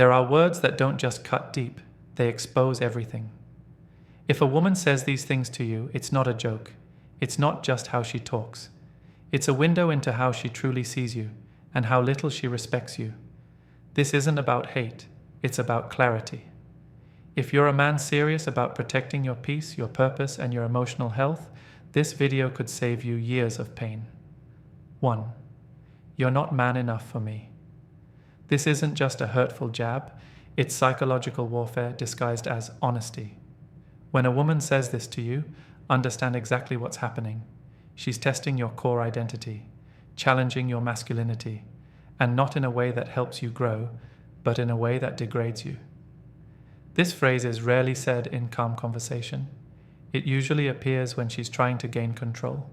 There are words that don't just cut deep, they expose everything. If a woman says these things to you, it's not a joke. It's not just how she talks. It's a window into how she truly sees you and how little she respects you. This isn't about hate, it's about clarity. If you're a man serious about protecting your peace, your purpose, and your emotional health, this video could save you years of pain. 1. You're not man enough for me. This isn't just a hurtful jab, it's psychological warfare disguised as honesty. When a woman says this to you, understand exactly what's happening. She's testing your core identity, challenging your masculinity, and not in a way that helps you grow, but in a way that degrades you. This phrase is rarely said in calm conversation. It usually appears when she's trying to gain control,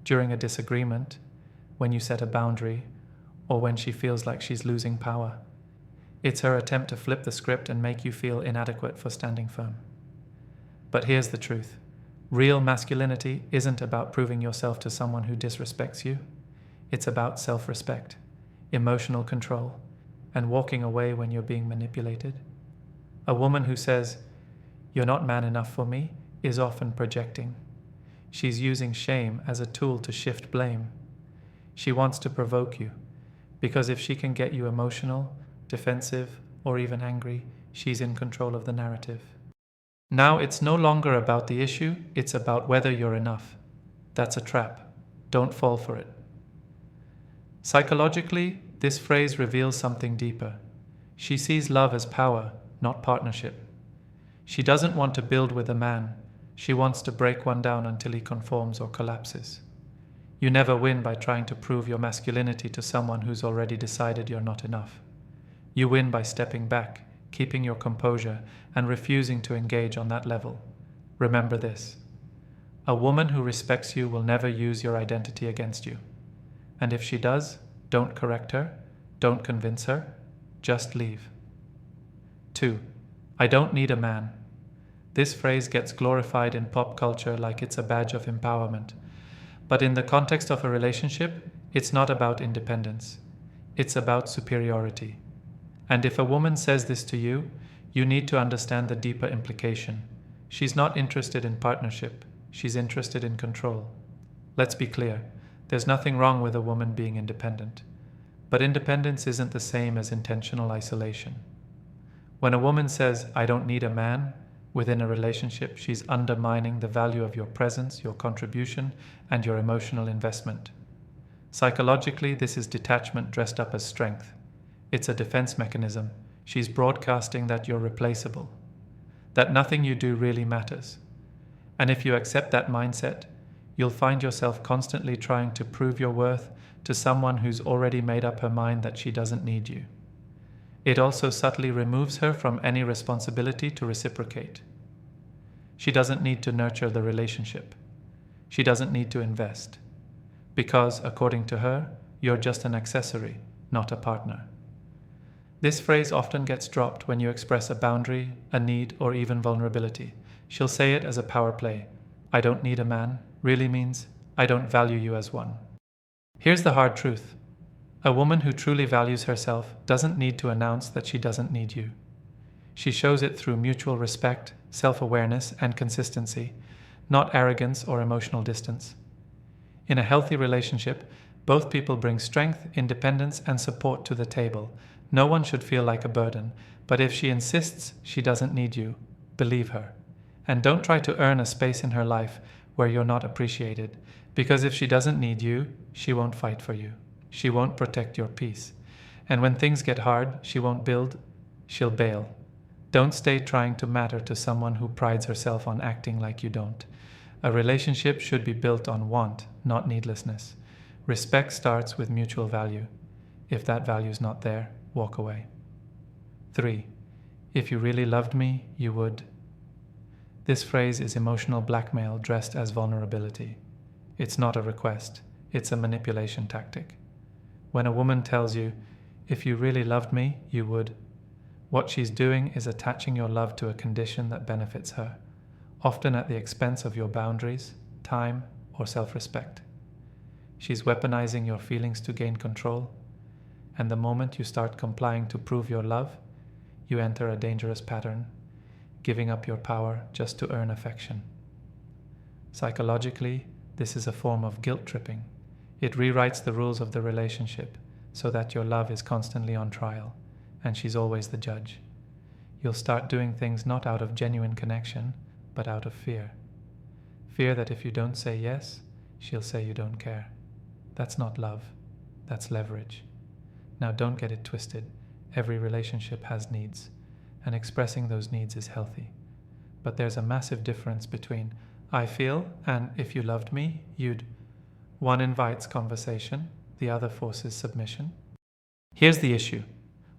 during a disagreement, when you set a boundary, or when she feels like she's losing power. It's her attempt to flip the script and make you feel inadequate for standing firm. But here's the truth. Real masculinity isn't about proving yourself to someone who disrespects you. It's about self-respect, emotional control, and walking away when you're being manipulated. A woman who says, "You're not man enough for me," is often projecting. She's using shame as a tool to shift blame. She wants to provoke you, because if she can get you emotional, defensive, or even angry, she's in control of the narrative. Now it's no longer about the issue, it's about whether you're enough. That's a trap. Don't fall for it. Psychologically, this phrase reveals something deeper. She sees love as power, not partnership. She doesn't want to build with a man. She wants to break one down until he conforms or collapses. You never win by trying to prove your masculinity to someone who's already decided you're not enough. You win by stepping back, keeping your composure, and refusing to engage on that level. Remember this. A woman who respects you will never use your identity against you. And if she does, don't correct her, don't convince her, just leave. 2. I don't need a man. This phrase gets glorified in pop culture like it's a badge of empowerment. But in the context of a relationship, it's not about independence. It's about superiority. And if a woman says this to you, you need to understand the deeper implication. She's not interested in partnership. She's interested in control. Let's be clear. There's nothing wrong with a woman being independent. But independence isn't the same as intentional isolation. When a woman says, "I don't need a man," within a relationship, she's undermining the value of your presence, your contribution, and your emotional investment. Psychologically, this is detachment dressed up as strength. It's a defense mechanism. She's broadcasting that you're replaceable, that nothing you do really matters. And if you accept that mindset, you'll find yourself constantly trying to prove your worth to someone who's already made up her mind that she doesn't need you. It also subtly removes her from any responsibility to reciprocate. She doesn't need to nurture the relationship. She doesn't need to invest. Because, according to her, you're just an accessory, not a partner. This phrase often gets dropped when you express a boundary, a need, or even vulnerability. She'll say it as a power play. "I don't need a man" really means, "I don't value you as one." Here's the hard truth. A woman who truly values herself doesn't need to announce that she doesn't need you. She shows it through mutual respect, self-awareness, and consistency, not arrogance or emotional distance. In a healthy relationship, both people bring strength, independence, and support to the table. No one should feel like a burden, but if she insists she doesn't need you, believe her. And don't try to earn a space in her life where you're not appreciated, because if she doesn't need you, she won't fight for you. She won't protect your peace. And when things get hard, she won't build, she'll bail. Don't stay trying to matter to someone who prides herself on acting like you don't. A relationship should be built on want, not needlessness. Respect starts with mutual value. If that value's not there, walk away. 3. If you really loved me, you would. This phrase is emotional blackmail dressed as vulnerability. It's not a request, it's a manipulation tactic. When a woman tells you, "If you really loved me, you would," what she's doing is attaching your love to a condition that benefits her, often at the expense of your boundaries, time, or self-respect. She's weaponizing your feelings to gain control, and the moment you start complying to prove your love, you enter a dangerous pattern, giving up your power just to earn affection. Psychologically, this is a form of guilt tripping. It rewrites the rules of the relationship so that your love is constantly on trial, and she's always the judge. You'll start doing things not out of genuine connection, but out of fear. Fear that if you don't say yes, she'll say you don't care. That's not love. That's leverage. Now don't get it twisted. Every relationship has needs, and expressing those needs is healthy. But there's a massive difference between I feel and if you loved me, you'd. One invites conversation, the other forces submission. Here's the issue.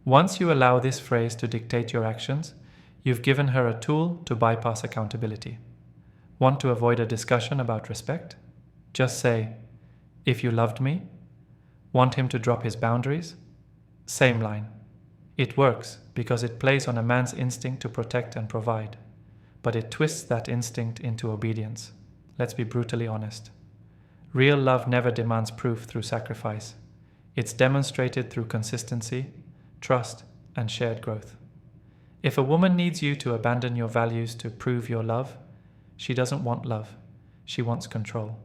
Once you allow this phrase to dictate your actions, you've given her a tool to bypass accountability. Want to avoid a discussion about respect? Just say, if you loved me. Want him to drop his boundaries? Same line. It works because it plays on a man's instinct to protect and provide, but it twists that instinct into obedience. Let's be brutally honest. Real love never demands proof through sacrifice. It's demonstrated through consistency, trust, and shared growth. If a woman needs you to abandon your values to prove your love, she doesn't want love. She wants control.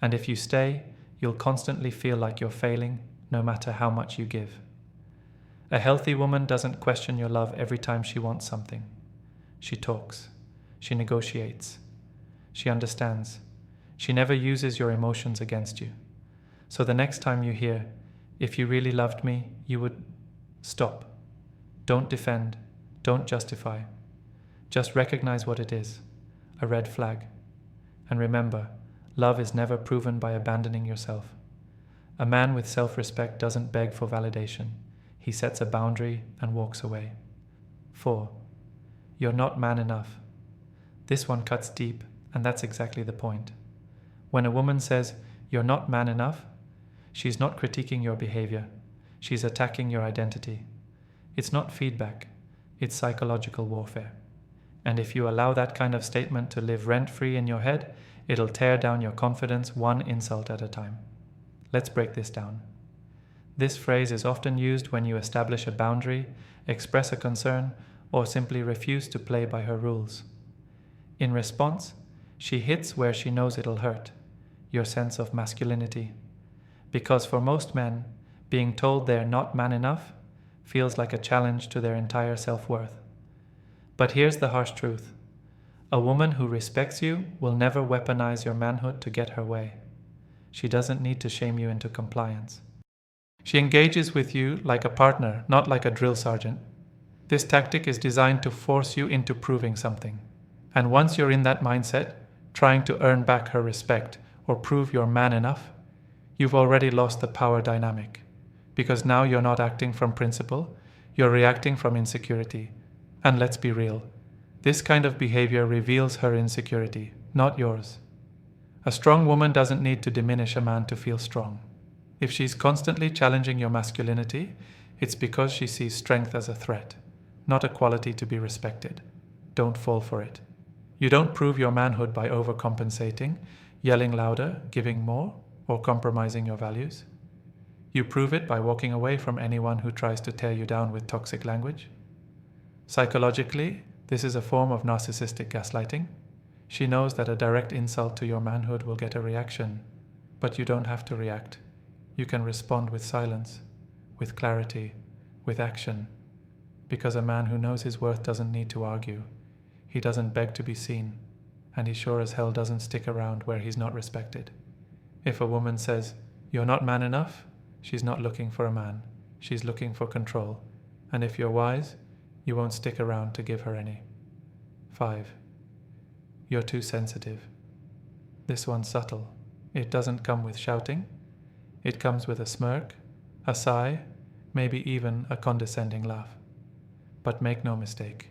And if you stay, you'll constantly feel like you're failing, no matter how much you give. A healthy woman doesn't question your love every time she wants something. She talks. She negotiates. She understands. She never uses your emotions against you. So the next time you hear, if you really loved me, you would stop. Don't defend. Don't justify. Just recognize what it is, a red flag. And remember, love is never proven by abandoning yourself. A man with self-respect doesn't beg for validation. He sets a boundary and walks away. 4. You're not man enough. This one cuts deep, and that's exactly the point. When a woman says, you're not man enough, she's not critiquing your behavior. She's attacking your identity. It's not feedback. It's psychological warfare. And if you allow that kind of statement to live rent-free in your head, it'll tear down your confidence one insult at a time. Let's break this down. This phrase is often used when you establish a boundary, express a concern, or simply refuse to play by her rules. In response, she hits where she knows it'll hurt, your sense of masculinity. Because for most men, being told they're not man enough feels like a challenge to their entire self-worth. But here's the harsh truth. A woman who respects you will never weaponize your manhood to get her way. She doesn't need to shame you into compliance. She engages with you like a partner, not like a drill sergeant. This tactic is designed to force you into proving something. And once you're in that mindset, trying to earn back her respect or prove you're man enough, you've already lost the power dynamic. Because now you're not acting from principle, you're reacting from insecurity. And let's be real, this kind of behavior reveals her insecurity, not yours. A strong woman doesn't need to diminish a man to feel strong. If she's constantly challenging your masculinity, it's because she sees strength as a threat, not a quality to be respected. Don't fall for it. You don't prove your manhood by overcompensating, yelling louder, giving more, or compromising your values. You prove it by walking away from anyone who tries to tear you down with toxic language. Psychologically, this is a form of narcissistic gaslighting. She knows that a direct insult to your manhood will get a reaction, but you don't have to react. You can respond with silence, with clarity, with action, because a man who knows his worth doesn't need to argue. He doesn't beg to be seen, and he sure as hell doesn't stick around where he's not respected. If a woman says, you're not man enough, she's not looking for a man. She's looking for control. And if you're wise, you won't stick around to give her any. 5. You're too sensitive. This one's subtle. It doesn't come with shouting. It comes with a smirk, a sigh, maybe even a condescending laugh. But make no mistake.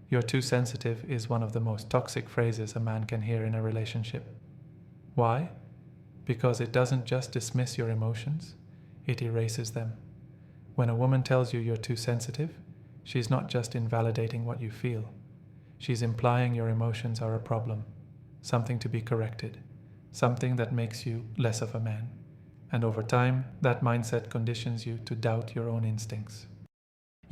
You're too sensitive is one of the most toxic phrases a man can hear in a relationship. Why? Because it doesn't just dismiss your emotions, it erases them. When a woman tells you you're too sensitive, she's not just invalidating what you feel. She's implying your emotions are a problem, something to be corrected, something that makes you less of a man. And over time, that mindset conditions you to doubt your own instincts.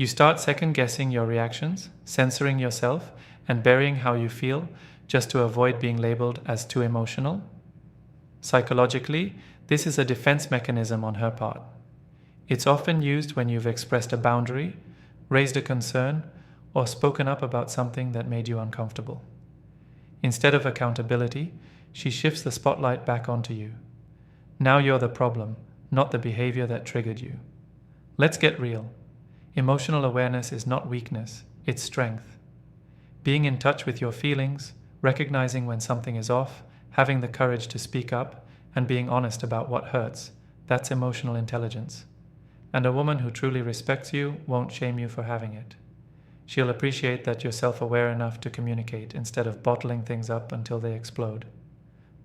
You start second-guessing your reactions, censoring yourself, and burying how you feel just to avoid being labeled as too emotional. Psychologically, this is a defense mechanism on her part. It's often used when you've expressed a boundary, raised a concern, or spoken up about something that made you uncomfortable. Instead of accountability, she shifts the spotlight back onto you. Now you're the problem, not the behavior that triggered you. Let's get real. Emotional awareness is not weakness, it's strength. Being in touch with your feelings, recognizing when something is off, having the courage to speak up, and being honest about what hurts, that's emotional intelligence. And a woman who truly respects you won't shame you for having it. She'll appreciate that you're self-aware enough to communicate instead of bottling things up until they explode.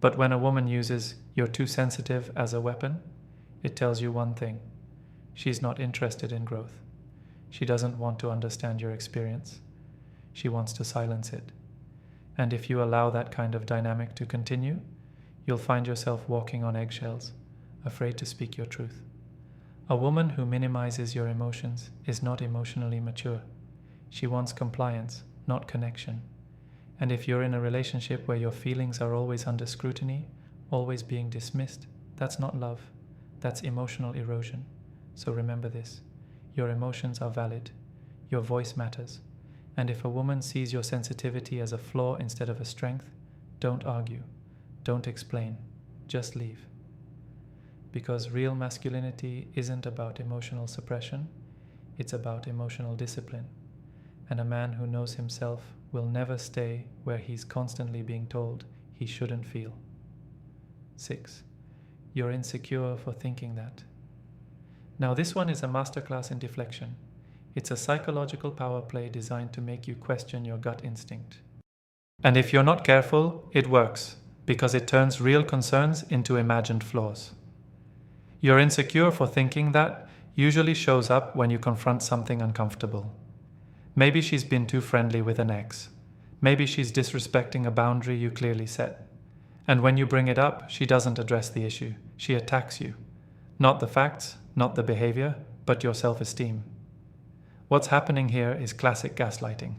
But when a woman uses "you're too sensitive" as a weapon, it tells you one thing. She's not interested in growth. She doesn't want to understand your experience. She wants to silence it. And if you allow that kind of dynamic to continue, you'll find yourself walking on eggshells, afraid to speak your truth. A woman who minimizes your emotions is not emotionally mature. She wants compliance, not connection. And if you're in a relationship where your feelings are always under scrutiny, always being dismissed, that's not love. That's emotional erosion. So remember this. Your emotions are valid. Your voice matters. And if a woman sees your sensitivity as a flaw instead of a strength, don't argue. Don't explain. Just leave. Because real masculinity isn't about emotional suppression. It's about emotional discipline. And a man who knows himself will never stay where he's constantly being told he shouldn't feel. 6. You're insecure for thinking that. Now this one is a masterclass in deflection. It's a psychological power play designed to make you question your gut instinct. And if you're not careful, it works, because it turns real concerns into imagined flaws. You're insecure for thinking that usually shows up when you confront something uncomfortable. Maybe she's been too friendly with an ex. Maybe she's disrespecting a boundary you clearly set. And when you bring it up, she doesn't address the issue. She attacks you. Not the facts, not the behavior, but your self-esteem. What's happening here is classic gaslighting.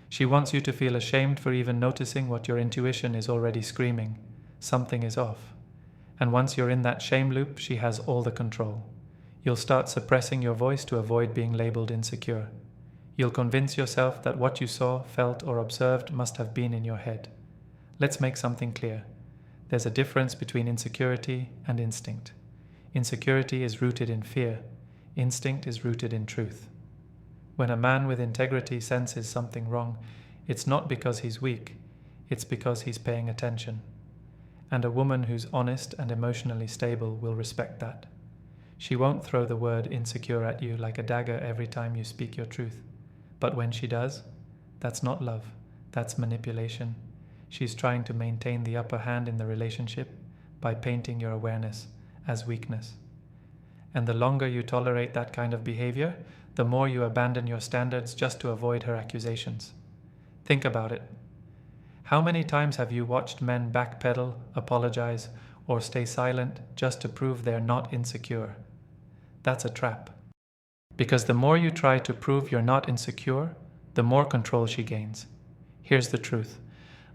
She wants you to feel ashamed for even noticing what your intuition is already screaming. Something is off. And once you're in that shame loop, she has all the control. You'll start suppressing your voice to avoid being labeled insecure. You'll convince yourself that what you saw, felt, or observed must have been in your head. Let's make something clear. There's a difference between insecurity and instinct. Insecurity is rooted in fear. Instinct is rooted in truth. When a man with integrity senses something wrong, it's not because he's weak, it's because he's paying attention. And a woman who's honest and emotionally stable will respect that. She won't throw the word insecure at you like a dagger every time you speak your truth. But when she does, that's not love, that's manipulation. She's trying to maintain the upper hand in the relationship by painting your awareness as weakness. And the longer you tolerate that kind of behavior, the more you abandon your standards just to avoid her accusations. Think about it. How many times have you watched men backpedal, apologize, or stay silent just to prove they're not insecure? That's a trap. Because the more you try to prove you're not insecure, the more control she gains. Here's the truth.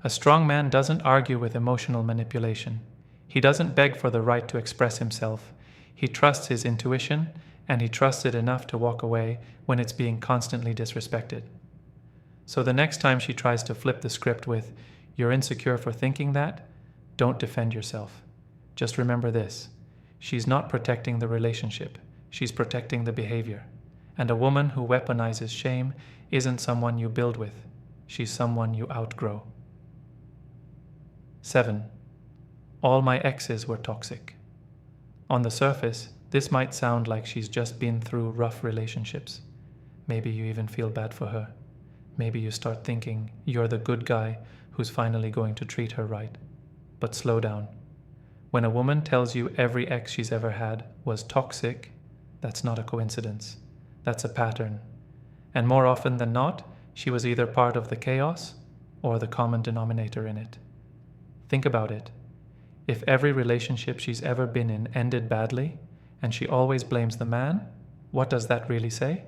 A strong man doesn't argue with emotional manipulation. He doesn't beg for the right to express himself. He trusts his intuition, and he trusts it enough to walk away when it's being constantly disrespected. So the next time she tries to flip the script with, "You're insecure for thinking that," don't defend yourself. Just remember this. She's not protecting the relationship. She's protecting the behavior. And a woman who weaponizes shame isn't someone you build with. She's someone you outgrow. 7. All my exes were toxic. On the surface, this might sound like she's just been through rough relationships. Maybe you even feel bad for her. Maybe you start thinking you're the good guy who's finally going to treat her right. But slow down. When a woman tells you every ex she's ever had was toxic, that's not a coincidence. That's a pattern. And more often than not, she was either part of the chaos or the common denominator in it. Think about it. If every relationship she's ever been in ended badly, and she always blames the man, what does that really say?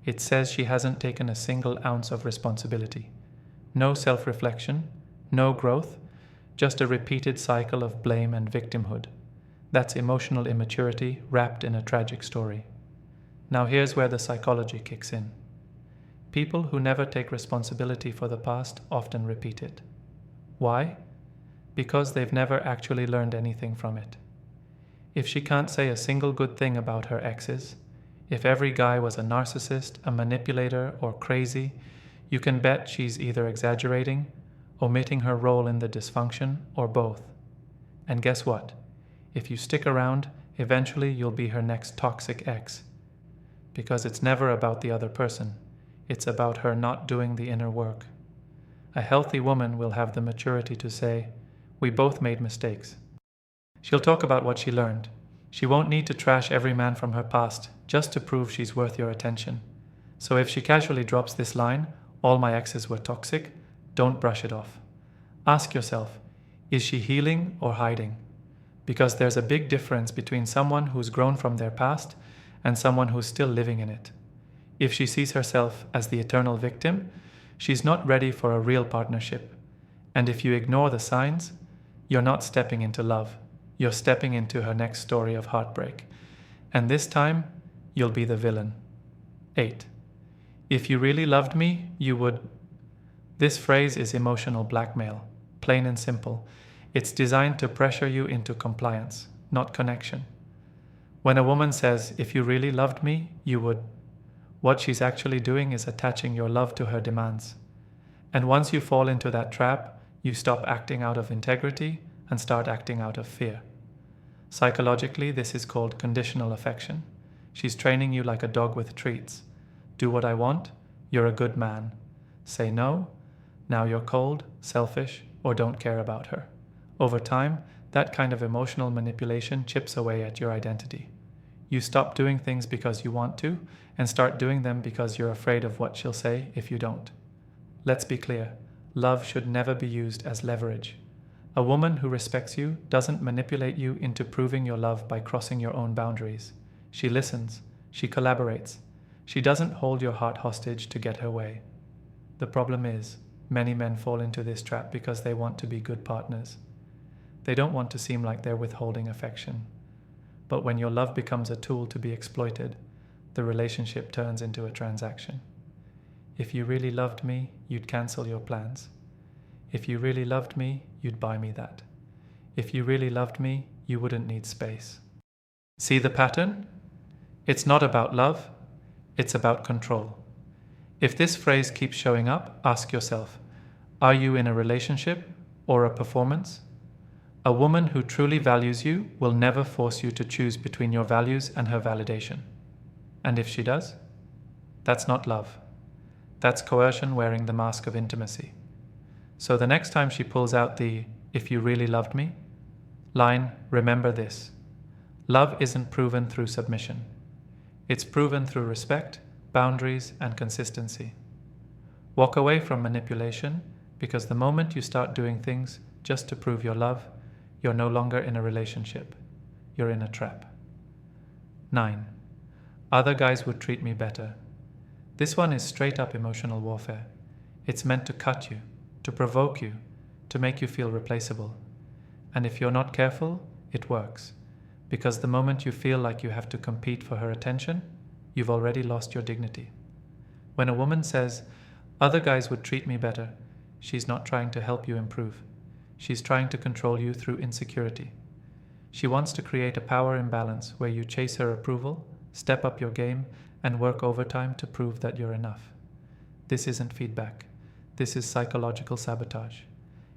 It says she hasn't taken a single ounce of responsibility. No self-reflection, no growth, just a repeated cycle of blame and victimhood. That's emotional immaturity wrapped in a tragic story. Now here's where the psychology kicks in. People who never take responsibility for the past often repeat it. Why? Because they've never actually learned anything from it. If she can't say a single good thing about her exes, if every guy was a narcissist, a manipulator, or crazy, you can bet she's either exaggerating, omitting her role in the dysfunction, or both. And guess what? If you stick around, eventually you'll be her next toxic ex. Because it's never about the other person. It's about her not doing the inner work. A healthy woman will have the maturity to say, "We both made mistakes." She'll talk about what she learned. She won't need to trash every man from her past just to prove she's worth your attention. So if she casually drops this line, "All my exes were toxic," don't brush it off. Ask yourself, is she healing or hiding? Because there's a big difference between someone who's grown from their past and someone who's still living in it. If she sees herself as the eternal victim, she's not ready for a real partnership. And if you ignore the signs, you're not stepping into love. You're stepping into her next story of heartbreak. And this time, you'll be the villain. 8. If you really loved me, you would... This phrase is emotional blackmail, plain and simple. It's designed to pressure you into compliance, not connection. When a woman says, "If you really loved me, you would," what she's actually doing is attaching your love to her demands. And once you fall into that trap, you stop acting out of integrity and start acting out of fear. Psychologically, this is called conditional affection. She's training you like a dog with treats. Do what I want, you're a good man. Say no, now you're cold, selfish, or don't care about her. Over time, that kind of emotional manipulation chips away at your identity. You stop doing things because you want to, and start doing them because you're afraid of what she'll say if you don't. Let's be clear, love should never be used as leverage. A woman who respects you doesn't manipulate you into proving your love by crossing your own boundaries. She listens, she collaborates. She doesn't hold your heart hostage to get her way. The problem is, many men fall into this trap because they want to be good partners. They don't want to seem like they're withholding affection. But when your love becomes a tool to be exploited, the relationship turns into a transaction. If you really loved me, you'd cancel your plans. If you really loved me, you'd buy me that. If you really loved me, you wouldn't need space. See the pattern? It's not about love, it's about control. If this phrase keeps showing up, ask yourself, are you in a relationship or a performance? A woman who truly values you will never force you to choose between your values and her validation. And if she does, that's not love. That's coercion wearing the mask of intimacy. So the next time she pulls out the "if you really loved me" line, remember this. Love isn't proven through submission. It's proven through respect, boundaries, and consistency. Walk away from manipulation, because the moment you start doing things just to prove your love, you're no longer in a relationship. You're in a trap. 9. Other guys would treat me better. This one is straight up emotional warfare. It's meant to cut you, to provoke you, to make you feel replaceable. And if you're not careful, it works. Because the moment you feel like you have to compete for her attention, you've already lost your dignity. When a woman says, "Other guys would treat me better," she's not trying to help you improve. She's trying to control you through insecurity. She wants to create a power imbalance where you chase her approval, step up your game, and work overtime to prove that you're enough. This isn't feedback. This is psychological sabotage.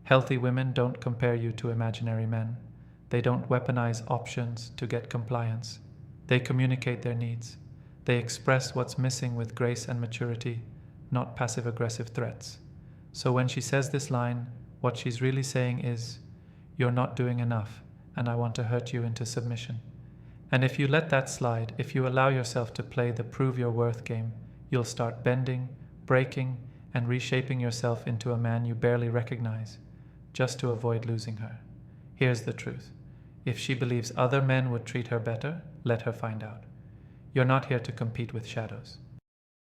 Healthy women don't compare you to imaginary men. They don't weaponize options to get compliance. They communicate their needs. They express what's missing with grace and maturity, not passive-aggressive threats. So when she says this line, what she's really saying is, "You're not doing enough, and I want to hurt you into submission." And if you let that slide, if you allow yourself to play the prove your worth game, you'll start bending, breaking, and reshaping yourself into a man you barely recognize, just to avoid losing her. Here's the truth. If she believes other men would treat her better, let her find out. You're not here to compete with shadows.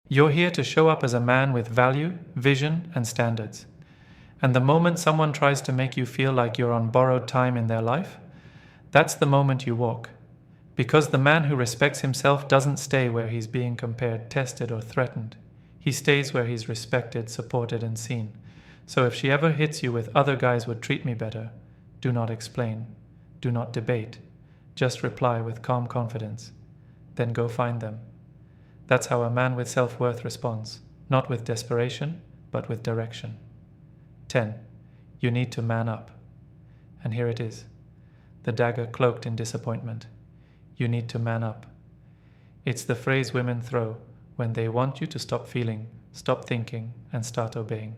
You're here to show up as a man with value, vision, and standards. And the moment someone tries to make you feel like you're on borrowed time in their life, that's the moment you walk. Because the man who respects himself doesn't stay where he's being compared, tested, or threatened. He stays where he's respected, supported, and seen. So if she ever hits you with "other guys would treat me better," do not explain, do not debate, just reply with calm confidence. Then go find them. That's how a man with self-worth responds, not with desperation, but with direction. 10. You need to man up. And here it is, the dagger cloaked in disappointment. You need to man up. It's the phrase women throw when they want you to stop feeling, stop thinking, and start obeying.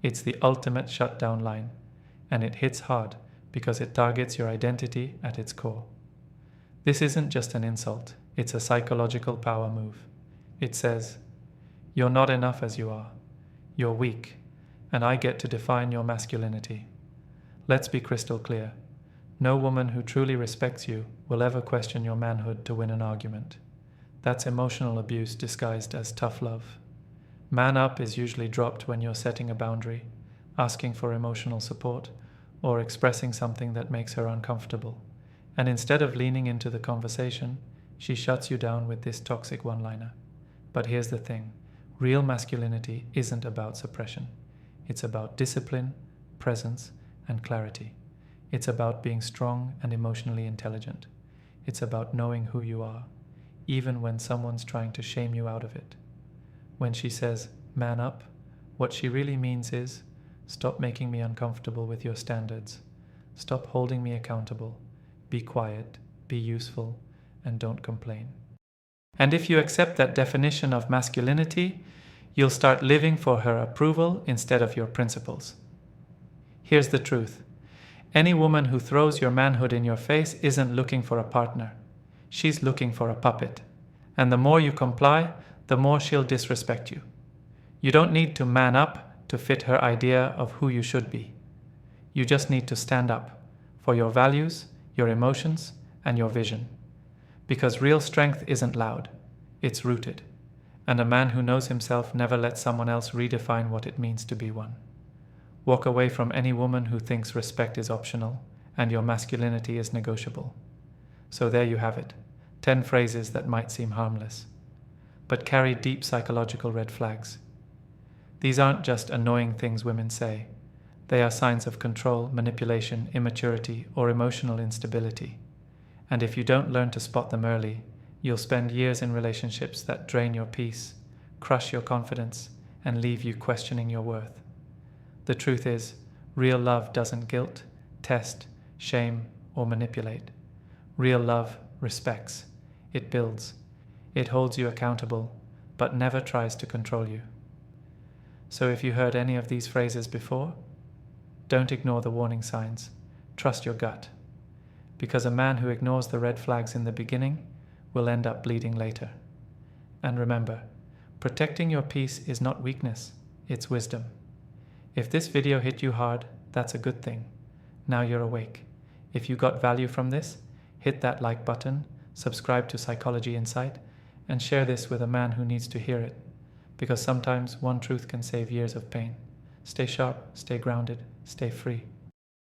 It's the ultimate shutdown line, and it hits hard because it targets your identity at its core. This isn't just an insult, it's a psychological power move. It says, "You're not enough as you are. You're weak, and I get to define your masculinity." Let's be crystal clear. No woman who truly respects you will ever question your manhood to win an argument. That's emotional abuse disguised as tough love. Man up is usually dropped when you're setting a boundary, asking for emotional support, or expressing something that makes her uncomfortable. And instead of leaning into the conversation, she shuts you down with this toxic one-liner. But here's the thing, real masculinity isn't about suppression. It's about discipline, presence, and clarity. It's about being strong and emotionally intelligent. It's about knowing who you are, even when someone's trying to shame you out of it. When she says, "man up," what she really means is, stop making me uncomfortable with your standards. Stop holding me accountable. Be quiet, be useful, and don't complain. And if you accept that definition of masculinity, you'll start living for her approval instead of your principles. Here's the truth. Any woman who throws your manhood in your face isn't looking for a partner. She's looking for a puppet. And the more you comply, the more she'll disrespect you. You don't need to man up to fit her idea of who you should be. You just need to stand up for your values, your emotions, and your vision. Because real strength isn't loud, it's rooted. And a man who knows himself never lets someone else redefine what it means to be one. Walk away from any woman who thinks respect is optional and your masculinity is negotiable. So there you have it, 10 phrases that might seem harmless, but carry deep psychological red flags. These aren't just annoying things women say. They are signs of control, manipulation, immaturity, or emotional instability. And if you don't learn to spot them early, you'll spend years in relationships that drain your peace, crush your confidence, and leave you questioning your worth. The truth is, real love doesn't guilt, test, shame, or manipulate. Real love respects. It builds. It holds you accountable, but never tries to control you. So if you heard any of these phrases before, don't ignore the warning signs. Trust your gut. Because a man who ignores the red flags in the beginning will end up bleeding later. And remember, protecting your peace is not weakness, it's wisdom. If this video hit you hard, that's a good thing. Now you're awake. If you got value from this, hit that like button, subscribe to Psychology Insight, and share this with a man who needs to hear it. Because sometimes one truth can save years of pain. Stay sharp, stay grounded, stay free.